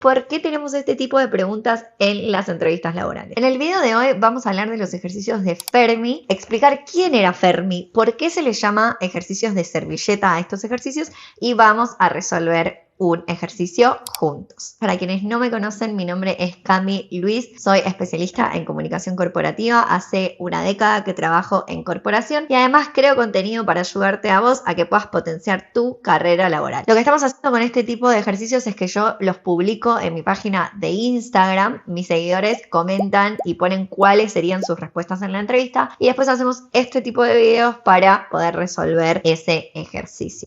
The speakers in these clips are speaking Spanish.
¿Por qué tenemos este tipo de preguntas en las entrevistas laborales? En el video de hoy vamos a hablar de los ejercicios de Fermi, explicar quién era Fermi, por qué se le llama ejercicios de servilleta a estos ejercicios y vamos a resolver un ejercicio juntos. Para quienes no me conocen, mi nombre es Cami Luis, soy especialista en comunicación corporativa, hace una década que trabajo en corporación y además creo contenido para ayudarte a vos a que puedas potenciar tu carrera laboral. Lo que estamos haciendo con este tipo de ejercicios es que yo los publico en mi página de Instagram, mis seguidores comentan y ponen cuáles serían sus respuestas en la entrevista y después hacemos este tipo de videos para poder resolver ese ejercicio.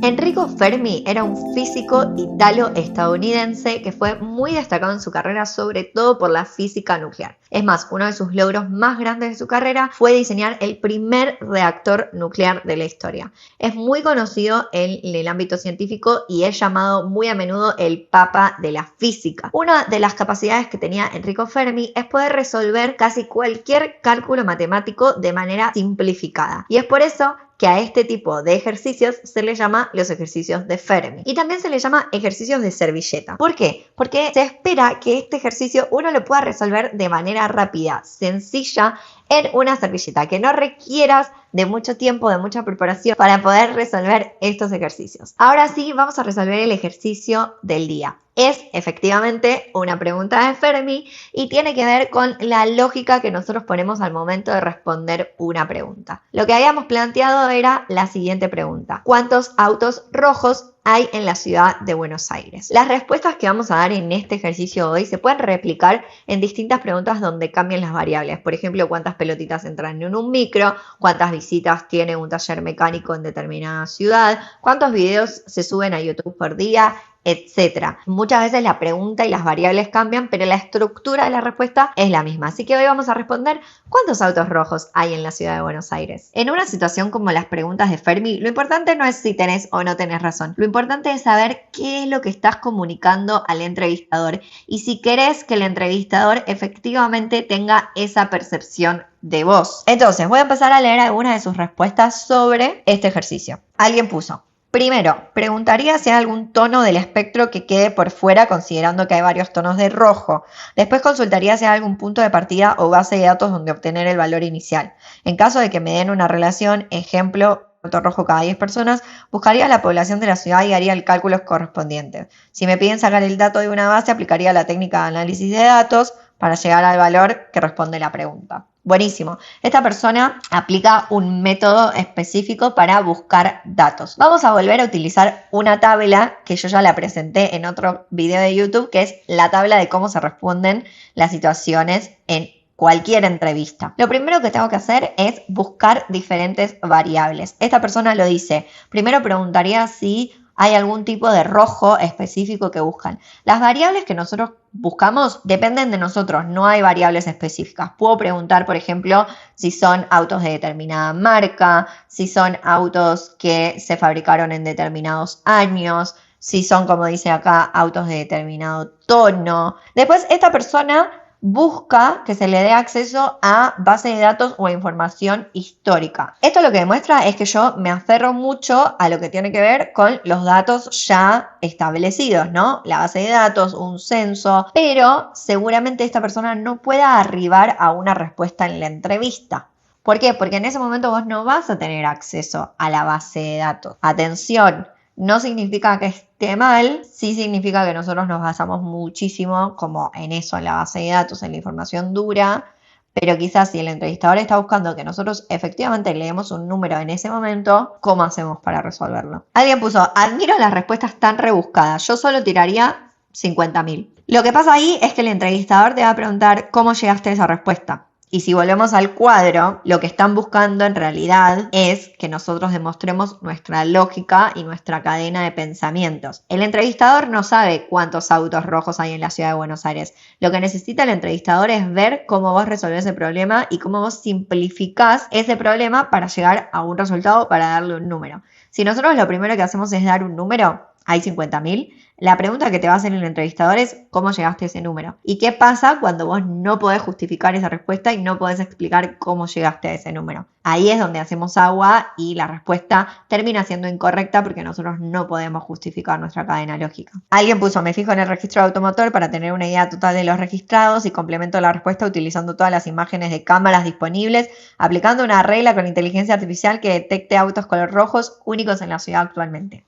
Enrico Fermi era un físico italo-estadounidense que fue muy destacado en su carrera, sobre todo por la física nuclear. Es más, uno de sus logros más grandes de su carrera fue diseñar el primer reactor nuclear de la historia. Es muy conocido en el ámbito científico y es llamado muy a menudo el papa de la física. Una de las capacidades que tenía Enrico Fermi es poder resolver casi cualquier cálculo matemático de manera simplificada. Y es por eso que a este tipo de ejercicios se le llama los ejercicios de Fermi. Y también se le llama ejercicios de servilleta. ¿Por qué? Porque se espera que este ejercicio uno lo pueda resolver de manera rápida, sencilla, en una servilleta, que no requieras de mucho tiempo, de mucha preparación para poder resolver estos ejercicios. Ahora sí, vamos a resolver el ejercicio del día. Es efectivamente una pregunta de Fermi y tiene que ver con la lógica que nosotros ponemos al momento de responder una pregunta. Lo que habíamos planteado era la siguiente pregunta: ¿cuántos autos rojos hay en la ciudad de Buenos Aires? Las respuestas que vamos a dar en este ejercicio hoy se pueden replicar en distintas preguntas donde cambien las variables. Por ejemplo, ¿cuántas pelotitas entran en un micro? ¿Cuántas visitas tiene un taller mecánico en determinada ciudad? ¿Cuántos videos se suben a YouTube por día? Etcétera. Muchas veces la pregunta y las variables cambian, pero la estructura de la respuesta es la misma. Así que hoy vamos a responder: ¿cuántos autos rojos hay en la ciudad de Buenos Aires? En una situación como las preguntas de Fermi, lo importante no es si tenés o no tenés razón. Lo importante es saber qué es lo que estás comunicando al entrevistador y si querés que el entrevistador efectivamente tenga esa percepción de vos. Entonces, voy a empezar a leer algunas de sus respuestas sobre este ejercicio. Alguien puso: primero, preguntaría si hay algún tono del espectro que quede por fuera, considerando que hay varios tonos de rojo. Después consultaría si hay algún punto de partida o base de datos donde obtener el valor inicial. En caso de que me den una relación, ejemplo, auto rojo cada 10 personas, buscaría la población de la ciudad y haría el cálculo correspondiente. Si me piden sacar el dato de una base, aplicaría la técnica de análisis de datos para llegar al valor que responde la pregunta. Buenísimo. Esta persona aplica un método específico para buscar datos. Vamos a volver a utilizar una tabla que yo ya la presenté en otro video de YouTube, que es la tabla de cómo se responden las situaciones en cualquier entrevista. Lo primero que tengo que hacer es buscar diferentes variables. Esta persona lo dice. Primero preguntaría si hay algún tipo de rojo específico que buscan. Las variables que nosotros buscamos dependen de nosotros, no hay variables específicas. Puedo preguntar, por ejemplo, si son autos de determinada marca, si son autos que se fabricaron en determinados años, si son, como dice acá, autos de determinado tono. Después, esta persona busca que se le dé acceso a base de datos o a información histórica. Esto lo que demuestra es que yo me aferro mucho a lo que tiene que ver con los datos ya establecidos, ¿no? La base de datos, un censo, pero seguramente esta persona no pueda arribar a una respuesta en la entrevista. ¿Por qué? Porque en ese momento vos no vas a tener acceso a la base de datos. Atención. No significa que esté mal, sí significa que nosotros nos basamos muchísimo como en eso, en la base de datos, en la información dura, pero quizás si el entrevistador está buscando que nosotros efectivamente leemos un número en ese momento, ¿cómo hacemos para resolverlo? Alguien puso: admiro las respuestas tan rebuscadas, yo solo tiraría 50.000. Lo que pasa ahí es que el entrevistador te va a preguntar cómo llegaste a esa respuesta. Y si volvemos al cuadro, lo que están buscando en realidad es que nosotros demostremos nuestra lógica y nuestra cadena de pensamientos. El entrevistador no sabe cuántos autos rojos hay en la ciudad de Buenos Aires. Lo que necesita el entrevistador es ver cómo vos resolvés el problema y cómo vos simplificás ese problema para llegar a un resultado, para darle un número. Si nosotros lo primero que hacemos es dar un número, hay 50.000. La pregunta que te va a hacer el entrevistador es ¿cómo llegaste a ese número? ¿Y qué pasa cuando vos no podés justificar esa respuesta y no podés explicar cómo llegaste a ese número? Ahí es donde hacemos agua y la respuesta termina siendo incorrecta porque nosotros no podemos justificar nuestra cadena lógica. Alguien puso, me fijo en el registro de automotor para tener una idea total de los registrados y complemento la respuesta utilizando todas las imágenes de cámaras disponibles, aplicando una regla con inteligencia artificial que detecte autos color rojos únicos en la ciudad actualmente.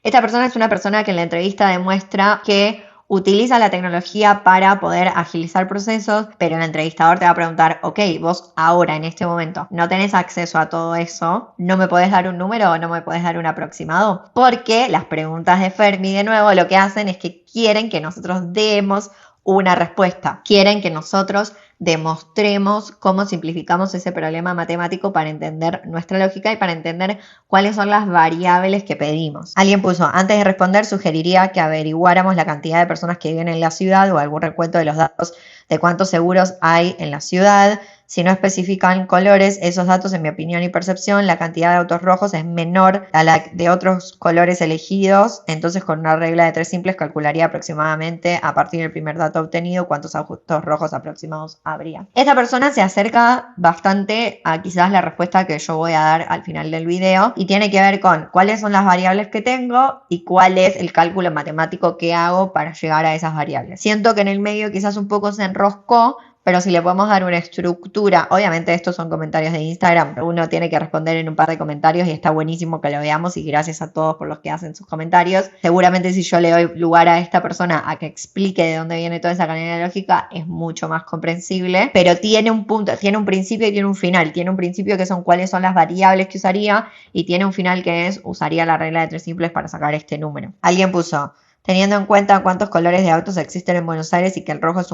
Esta persona es una persona que en la entrevista demuestra que utiliza la tecnología para poder agilizar procesos, pero el entrevistador te va a preguntar, ok, vos ahora en este momento no tenés acceso a todo eso, ¿no me podés dar un número o no me podés dar un aproximado? Porque las preguntas de Fermi, de nuevo, lo que hacen es que quieren que nosotros demos una respuesta, quieren que nosotros demostremos cómo simplificamos ese problema matemático para entender nuestra lógica y para entender cuáles son las variables que pedimos. Alguien puso, antes de responder sugeriría que averiguáramos la cantidad de personas que viven en la ciudad o algún recuento de los datos de cuántos seguros hay en la ciudad. Si no especifican colores, esos datos, en mi opinión y percepción, la cantidad de autos rojos es menor a la de otros colores elegidos. Entonces, con una regla de 3 simples, calcularía aproximadamente a partir del primer dato obtenido cuántos autos rojos aproximados habría. Esta persona se acerca bastante a quizás la respuesta que yo voy a dar al final del video y tiene que ver con cuáles son las variables que tengo y cuál es el cálculo matemático que hago para llegar a esas variables. Siento que en el medio quizás un poco se enroscó, pero si le podemos dar una estructura, obviamente estos son comentarios de Instagram, uno tiene que responder en un par de comentarios y está buenísimo que lo veamos y gracias a todos por los que hacen sus comentarios. Seguramente si yo le doy lugar a esta persona a que explique de dónde viene toda esa cadena lógica es mucho más comprensible, pero tiene un punto, tiene un principio y tiene un final. Tiene un principio que son cuáles son las variables que usaría y tiene un final que es usaría la regla de 3 simples para sacar este número. Alguien puso, teniendo en cuenta cuántos colores de autos existen en Buenos Aires y que el rojo es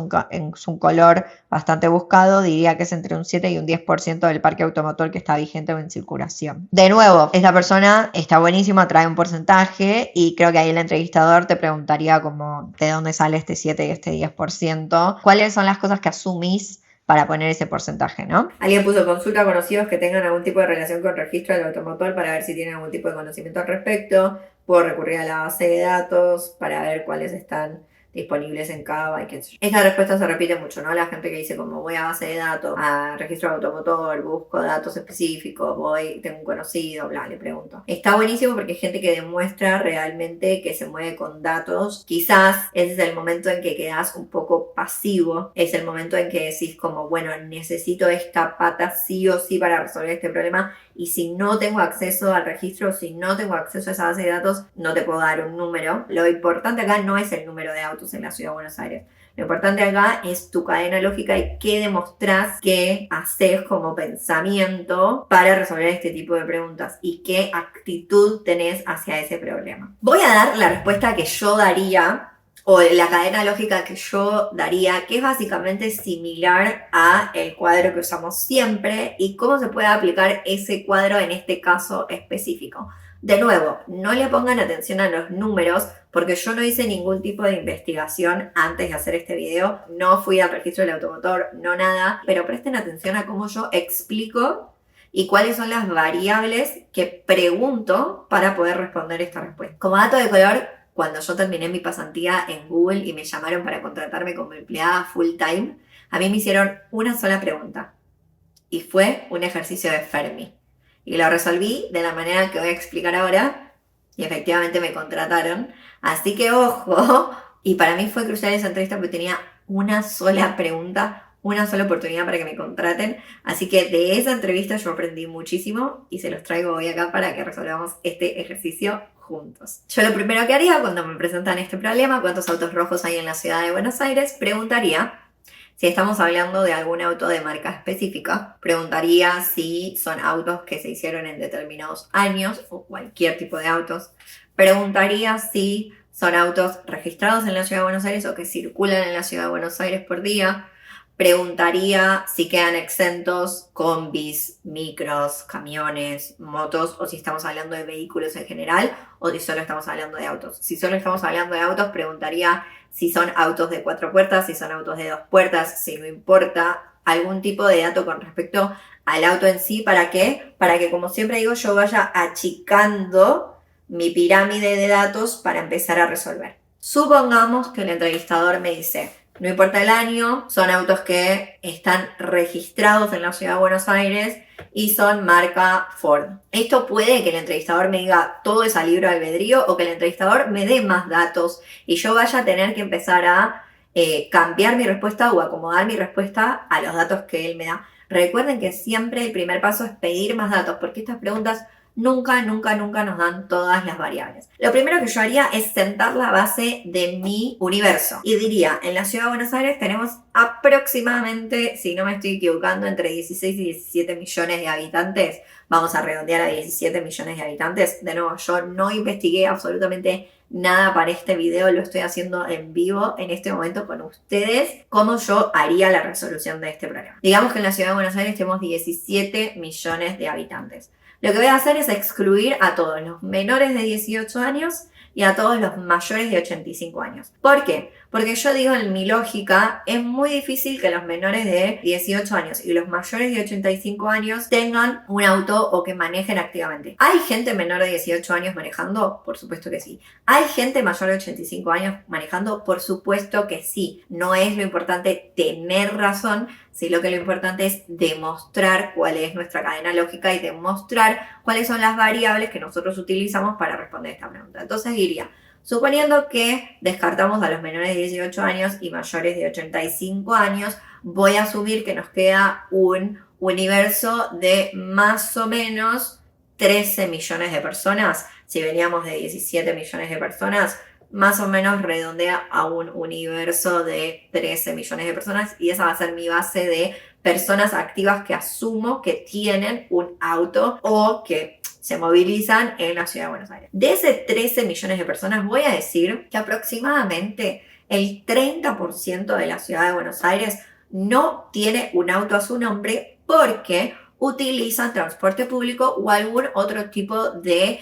un color bastante buscado, diría que es entre un 7 y un 10% del parque automotor que está vigente o en circulación. De nuevo, esta persona está buenísima, trae un porcentaje y creo que ahí el entrevistador te preguntaría como de dónde sale este 7 y este 10%, cuáles son las cosas que asumís para poner ese porcentaje, ¿no? Alguien puso consulta a conocidos que tengan algún tipo de relación con registro del automotor para ver si tienen algún tipo de conocimiento al respecto. Puedo recurrir a la base de datos para ver cuáles están disponibles en Cava y qué sé yo. Esta respuesta se repite mucho, ¿no? La gente que dice como voy a base de datos, a registro de automotor, busco datos específicos, tengo un conocido, bla, le pregunto. Está buenísimo porque hay gente que demuestra realmente que se mueve con datos. Quizás ese es el momento en que quedas un poco pasivo, es el momento en que decís como, bueno, necesito esta pata sí o sí para resolver este problema y si no tengo acceso al registro, si no tengo acceso a esa base de datos, no te puedo dar un número. Lo importante acá no es el número de autos en la Ciudad de Buenos Aires. Lo importante acá es tu cadena lógica y qué demostrás que haces como pensamiento para resolver este tipo de preguntas y qué actitud tenés hacia ese problema. Voy a dar la respuesta que yo daría o la cadena lógica que yo daría, que es básicamente similar a el cuadro que usamos siempre y cómo se puede aplicar ese cuadro en este caso específico. De nuevo, no le pongan atención a los números porque yo no hice ningún tipo de investigación antes de hacer este video, no fui al registro del automotor, no nada, pero presten atención a cómo yo explico y cuáles son las variables que pregunto para poder responder esta respuesta. Como dato de color, cuando yo terminé mi pasantía en Google y me llamaron para contratarme como empleada full time, a mí me hicieron una sola pregunta y fue un ejercicio de Fermi. Y lo resolví de la manera que voy a explicar ahora y efectivamente me contrataron. Así que ojo, y para mí fue crucial esa entrevista porque tenía una sola pregunta, una sola oportunidad para que me contraten. Así que de esa entrevista yo aprendí muchísimo y se los traigo hoy acá para que resolvamos este ejercicio juntos. Yo lo primero que haría cuando me presentan este problema, cuántos autos rojos hay en la ciudad de Buenos Aires, preguntaría si estamos hablando de algún auto de marca específica. Preguntaría si son autos que se hicieron en determinados años o cualquier tipo de autos. Preguntaría si son autos registrados en la ciudad de Buenos Aires o que circulan en la ciudad de Buenos Aires por día. Preguntaría si quedan exentos combis, micros, camiones, motos o si estamos hablando de vehículos en general o si solo estamos hablando de autos. Si solo estamos hablando de autos, preguntaría si son autos de 4 puertas, si son autos de 2 puertas, si no importa, algún tipo de dato con respecto al auto en sí. ¿Para qué? Para que, como siempre digo, yo vaya achicando mi pirámide de datos para empezar a resolver. Supongamos que el entrevistador me dice, no importa el año, son autos que están registrados en la ciudad de Buenos Aires y son marca Ford. Esto puede que el entrevistador me diga todo es a libre albedrío o que el entrevistador me dé más datos y yo vaya a tener que empezar a cambiar mi respuesta o acomodar mi respuesta a los datos que él me da. Recuerden que siempre el primer paso es pedir más datos porque estas preguntas nunca nos dan todas las variables. Lo primero que yo haría es sentar la base de mi universo. Y diría, en la ciudad de Buenos Aires tenemos aproximadamente, si no me estoy equivocando, entre 16 y 17 millones de habitantes. Vamos a redondear a 17 millones de habitantes. De nuevo, yo no investigué absolutamente nada para este video, lo estoy haciendo en vivo en este momento con ustedes, cómo yo haría la resolución de este problema. Digamos que en la ciudad de Buenos Aires tenemos 17 millones de habitantes. Lo que voy a hacer es excluir a todos los menores de 18 años y a todos los mayores de 85 años. ¿Por qué? Porque yo digo en mi lógica, es muy difícil que los menores de 18 años y los mayores de 85 años tengan un auto o que manejen activamente. ¿Hay gente menor de 18 años manejando? Por supuesto que sí. ¿Hay gente mayor de 85 años manejando? Por supuesto que sí. No es lo importante tener razón, sino que lo importante es demostrar cuál es nuestra cadena lógica y demostrar cuáles son las variables que nosotros utilizamos para responder esta pregunta. Entonces diría, suponiendo que descartamos a los menores de 18 años y mayores de 85 años, voy a asumir que nos queda un universo de más o menos 13 millones de personas. Si veníamos de 17 millones de personas, más o menos redondea a un universo de 13 millones de personas y esa va a ser mi base de personas activas que asumo que tienen un auto o que se movilizan en la ciudad de Buenos Aires. De ese 13 millones de personas voy a decir que aproximadamente el 30% de la ciudad de Buenos Aires no tiene un auto a su nombre porque utilizan transporte público o algún otro tipo de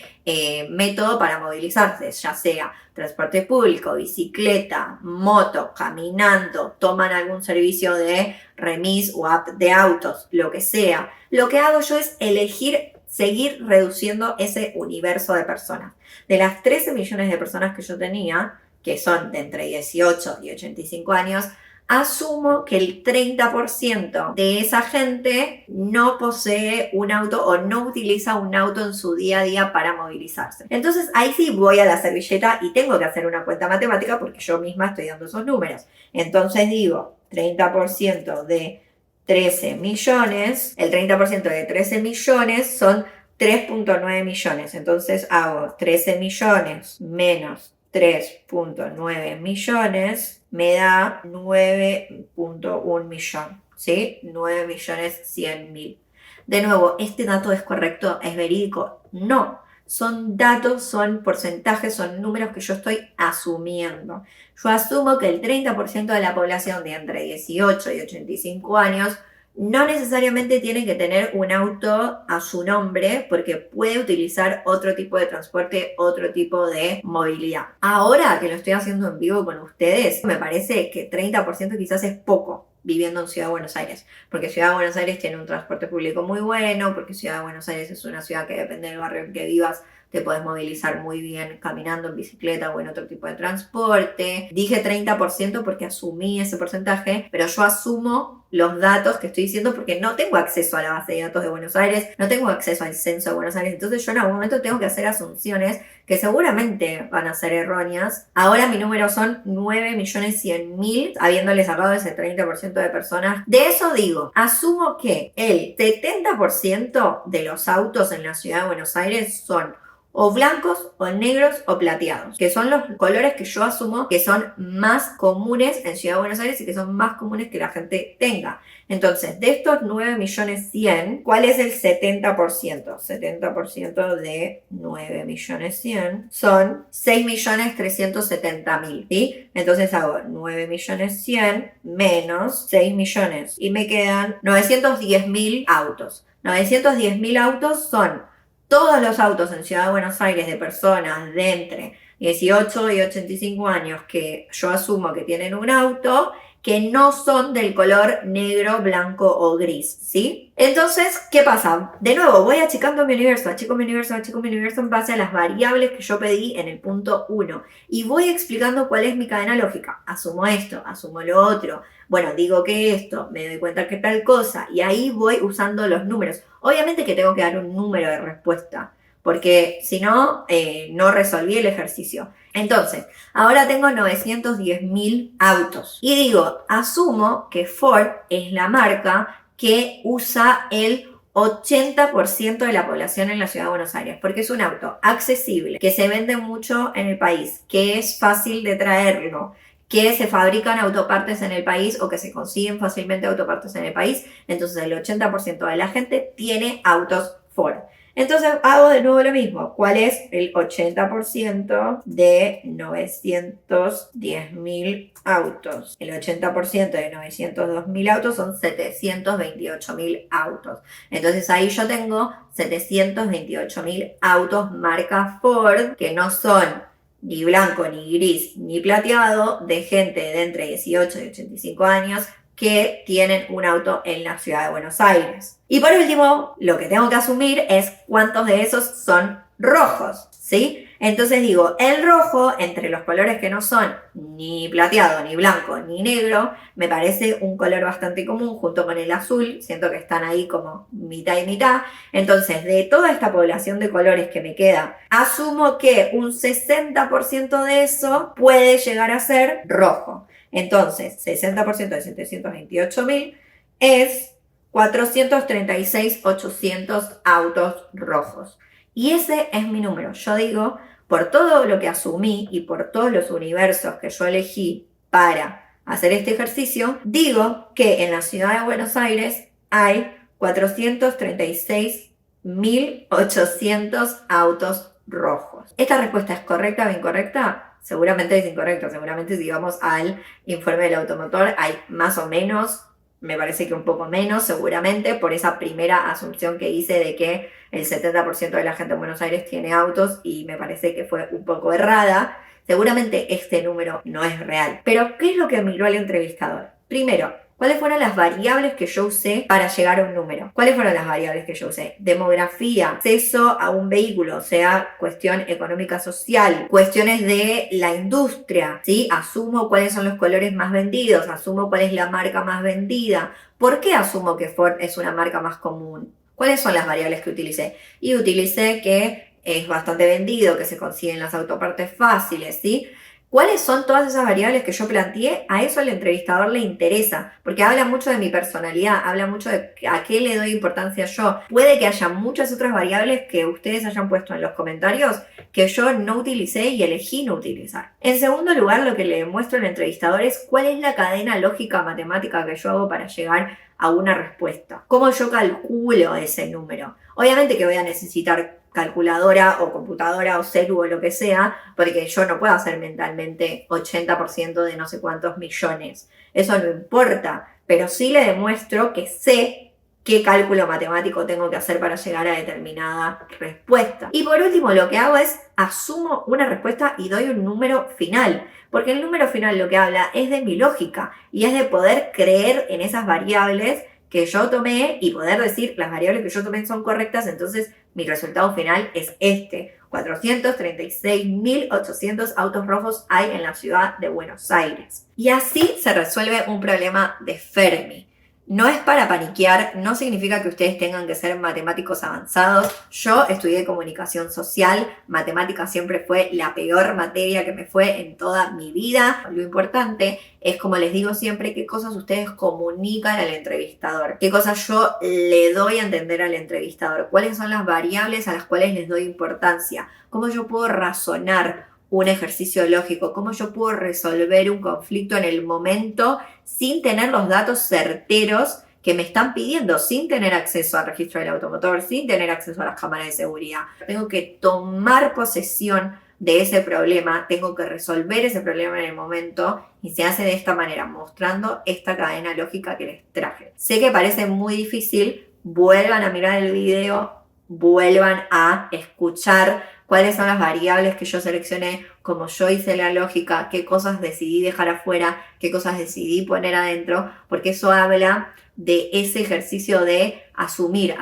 método para movilizarse, ya sea transporte público, bicicleta, moto, caminando, toman algún servicio de remis o app de autos, lo que sea. Lo que hago yo es elegir seguir reduciendo ese universo de personas. De las 13 millones de personas que yo tenía, que son de entre 18 y 85 años, asumo que el 30% de esa gente no posee un auto o no utiliza un auto en su día a día para movilizarse. Entonces ahí sí voy a la servilleta y tengo que hacer una cuenta matemática porque yo misma estoy dando esos números. Entonces digo, 30% de 13 millones, el 30% de 13 millones son 3.9 millones. Entonces hago 13 millones menos 3.9 millones me da 9.1 millón, ¿sí? 9 millones 100 mil. De nuevo, ¿este dato es correcto? ¿Es verídico? No. Son datos, son porcentajes, son números que yo estoy asumiendo. Yo asumo que el 30% de la población de entre 18 y 85 años no necesariamente tiene que tener un auto a su nombre porque puede utilizar otro tipo de transporte, otro tipo de movilidad. Ahora que lo estoy haciendo en vivo con ustedes, me parece que 30% quizás es poco viviendo en Ciudad de Buenos Aires, porque Ciudad de Buenos Aires tiene un transporte público muy bueno, porque Ciudad de Buenos Aires es una ciudad que depende del barrio en que vivas, te puedes movilizar muy bien caminando, en bicicleta o en otro tipo de transporte. Dije 30% porque asumí ese porcentaje, pero yo asumo los datos que estoy diciendo porque no tengo acceso a la base de datos de Buenos Aires, no tengo acceso al censo de Buenos Aires, entonces yo en algún momento tengo que hacer asunciones que seguramente van a ser erróneas. Ahora mi número son 9.100.000, habiéndole sacado ese 30% de personas. De eso digo, asumo que el 70% de los autos en la ciudad de Buenos Aires son o blancos, o negros, o plateados, que son los colores que yo asumo que son más comunes en Ciudad de Buenos Aires y que son más comunes que la gente tenga. Entonces, de estos 9.100.000, ¿cuál es el 70%? 70% de 9.100.000 son 6.370.000, ¿sí? Entonces hago 9.100.000 menos 6 millones y me quedan 910.000 autos. 910.000 autos son todos los autos en Ciudad de Buenos Aires de personas de entre 18 y 85 años que yo asumo que tienen un auto que no son del color negro, blanco o gris, ¿sí? Entonces, ¿qué pasa? De nuevo, voy achicando mi universo, achico mi universo en base a las variables que yo pedí en el punto 1 y voy explicando cuál es mi cadena lógica. Asumo esto, asumo lo otro, bueno, digo que esto, me doy cuenta que tal cosa y ahí voy usando los números. Obviamente que tengo que dar un número de respuesta, porque si no, no resolví el ejercicio. Entonces, ahora tengo 910.000 autos. Y digo, asumo que Ford es la marca que usa el 80% de la población en la ciudad de Buenos Aires, porque es un auto accesible, que se vende mucho en el país, que es fácil de traerlo, que se fabrican autopartes en el país o que se consiguen fácilmente autopartes en el país. Entonces el 80% de la gente tiene autos Ford. Entonces hago de nuevo lo mismo. ¿Cuál es el 80% de 910.000 autos? El 80% de 902.000 autos son 728.000 autos. Entonces ahí yo tengo 728.000 autos marca Ford que no son ni blanco, ni gris, ni plateado, de gente de entre 18 y 85 años que tienen un auto en la ciudad de Buenos Aires. Y por último, lo que tengo que asumir es cuántos de esos son rojos, ¿sí? Entonces digo, el rojo, entre los colores que no son ni plateado, ni blanco, ni negro, me parece un color bastante común junto con el azul, siento que están ahí como mitad y mitad. Entonces, de toda esta población de colores que me queda, asumo que un 60% de eso puede llegar a ser rojo. Entonces, 60% de 728.000 es 436.800 autos rojos. Y ese es mi número. Yo digo, por todo lo que asumí y por todos los universos que yo elegí para hacer este ejercicio, digo que en la ciudad de Buenos Aires hay 436.800 autos rojos. ¿Esta respuesta es correcta o incorrecta? Seguramente es incorrecto, seguramente si vamos al informe del automotor hay más o menos, me parece que un poco menos, seguramente por esa primera asunción que hice de que el 70% de la gente en Buenos Aires tiene autos y me parece que fue un poco errada. Seguramente este número no es real. Pero, ¿qué es lo que miró el entrevistador? Primero, ¿cuáles fueron las variables que yo usé para llegar a un número? ¿Cuáles fueron las variables que yo usé? Demografía, acceso a un vehículo, o sea, cuestión económica social, cuestiones de la industria, ¿sí? Asumo cuáles son los colores más vendidos, asumo cuál es la marca más vendida. ¿Por qué asumo que Ford es una marca más común? ¿Cuáles son las variables que utilicé? Y utilicé que es bastante vendido, que se consiguen las autopartes fáciles, ¿sí? ¿Cuáles son todas esas variables que yo planteé? A eso al entrevistador le interesa, porque habla mucho de mi personalidad, habla mucho de a qué le doy importancia yo. Puede que haya muchas otras variables que ustedes hayan puesto en los comentarios que yo no utilicé y elegí no utilizar. En segundo lugar, lo que le muestro al entrevistador es cuál es la cadena lógica matemática que yo hago para llegar a una respuesta. ¿Cómo yo calculo ese número? Obviamente que voy a necesitar calculadora o computadora o celu o lo que sea, porque yo no puedo hacer mentalmente 80% de no sé cuántos millones. Eso no importa, pero sí le demuestro que sé qué cálculo matemático tengo que hacer para llegar a determinada respuesta. Y por último, lo que hago es asumo una respuesta y doy un número final, porque el número final lo que habla es de mi lógica y es de poder creer en esas variables que yo tomé y poder decir las variables que yo tomé son correctas, entonces mi resultado final es este. 436.800 autos rojos hay en la ciudad de Buenos Aires. Y así se resuelve un problema de Fermi. No es para paniquear, no significa que ustedes tengan que ser matemáticos avanzados. Yo estudié comunicación social, matemática siempre fue la peor materia que me fue en toda mi vida. Lo importante es, como les digo siempre, qué cosas ustedes comunican al entrevistador, qué cosas yo le doy a entender al entrevistador, cuáles son las variables a las cuales les doy importancia, cómo yo puedo razonar un ejercicio lógico, cómo yo puedo resolver un conflicto en el momento sin tener los datos certeros que me están pidiendo, sin tener acceso al registro del automotor, sin tener acceso a las cámaras de seguridad. Tengo que tomar posesión de ese problema, tengo que resolver ese problema en el momento y se hace de esta manera, mostrando esta cadena lógica que les traje. Sé que parece muy difícil, vuelvan a mirar el video, vuelvan a escuchar cuáles son las variables que yo seleccioné, cómo yo hice la lógica, qué cosas decidí dejar afuera, qué cosas decidí poner adentro, porque eso habla de ese ejercicio de asumir,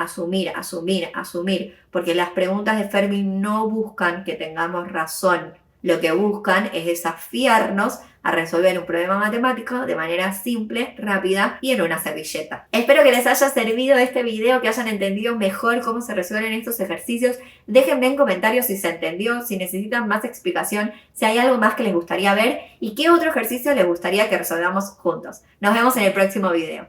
porque las preguntas de Fermi no buscan que tengamos razón, lo que buscan es desafiarnos a resolver un problema matemático de manera simple, rápida y en una servilleta. Espero que les haya servido este video, que hayan entendido mejor cómo se resuelven estos ejercicios. Déjenme en comentarios si se entendió, si necesitan más explicación, si hay algo más que les gustaría ver y qué otro ejercicio les gustaría que resolvamos juntos. Nos vemos en el próximo video.